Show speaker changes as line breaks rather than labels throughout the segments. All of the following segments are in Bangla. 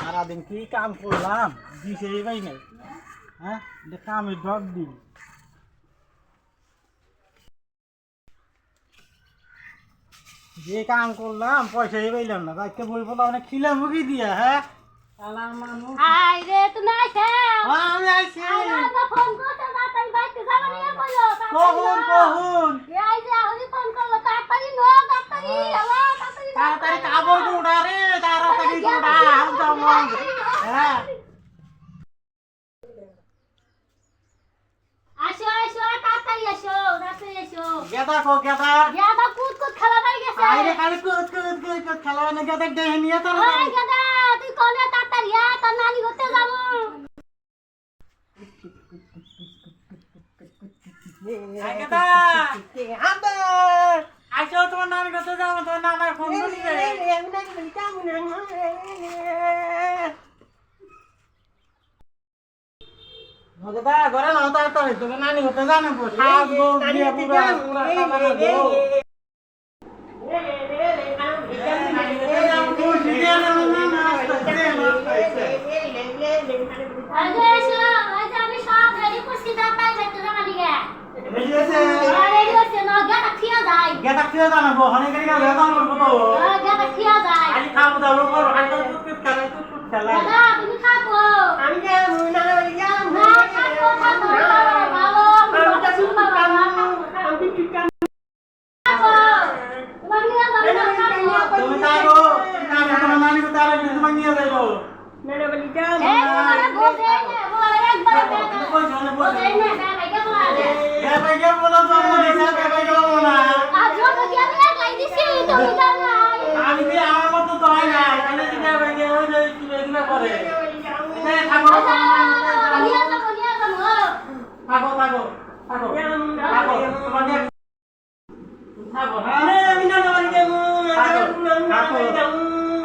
সারাদিন কি কাম করলাম দিছেই পাই নাই। হ্যাঁ কামে ঢক দিই যে কাম করলাম পয়সাই পাইলাম না বাইকে বই বলা অনেক খিলা মুখি দিয়া। হ্যাঁ আলার মানুষ
আই রে তুমি আইছো
আমি আইছি
আইলা ফোন করতে তাড়াতাড়ি বাইতে যাবা নিয়ে কইলো
কহুন
এই যে আমি ফোন করলো তাড়াতাড়ি নো তাড়াতাড়ি হ্যালো তাড়াতাড়ি
তাড়াতাড়ি কাপড় গুড়া রে তাড়াতাড়ি গুড়া আম যাও মন। হ্যাঁ
আসো আসো তাড়াতাড়ি আসো তাড়াতাড়ি আসো
গেদা গেদা
গেদা কুদ কুদ খেলা বাড়ি গেছে
আইরে খালি কুদ কুদ কুদ কুদ খেলা না গেদা দেহ নিয়ে
ওই
তাড়াতাড়ি
গেদা তুই কোনে তাড়াতাড়ি আ তোর নানি হতে যাব
গেদা আবে আইছো তোমার নানি কাছে যাও তোমার নানার ফোন দিবে গেদা ঘরে নাও তাড়াতাড়ি তোমার নানি হতে জানো তো শাক গোল দিয়ে পুরা পুরা খাবার দাও।
আগে আসো আজ আমি সব রেডি করছি তাড়াতাড়ি বাইতে যাবা নিগে রেডি হচ্ছে না গেদা খিয়া যায়
গেদা খেয়ে জানাবো অনেক গেদা করবো তো
গেদা খিয়া যায়
আজ খাবো দাও করো আজ তো খেলা
গেদা তুমি থাকো
আমি যাবো না যাবো
না থাকো থাকো ভালো আমি তো শুনবা বাবা
আমি কি কাম
থাকো তোমার নিয়ে যাবে না থাকো
তুমি তারো তোমার নানি কো তারো তোমার নিয়ে যাইবো
না বলি যাবো
এই বলে বলে বলে একবার
কই জানে বল
বলে না বাইকে বলে
এ ভাই কে বলো তো আমি দিছা ভাই কে বলো না
আজ যত কি আমি লাগাই দিছি তুমি জানো
আমি কি আমার মত তো হয় না এখানে দিকে ভাই কে ওই যে কি এগুলো করে এই থাকো
নিয়ে যাবো
থাকো থাকো থাকো থাকো তোমার নিয়ে থাকো
আরে আমি না বলি যাবো
থাকো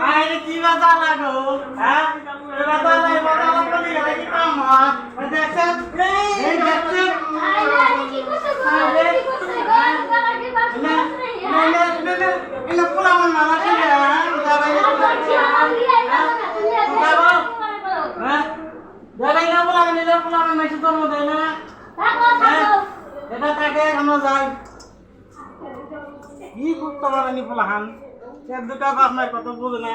আরে কি বাতা লাগো হ্যাঁ এ বাতা নাই বাতা লাগো নি এটা কি কাম হয় দেখছেন এই দেখছেন
কি করছে কি করছে গলা কি বাস
এটা পুরা মন মারা কি হ্যাঁ ভাই হ্যাঁ ভাই না বলা নিলে পুরা মন মেসে তোর মধ্যে না এটা থাকে আমরা যাই কি করতে পারেনি ফুলাহান এক দুটা আপনার কথা বুঝে না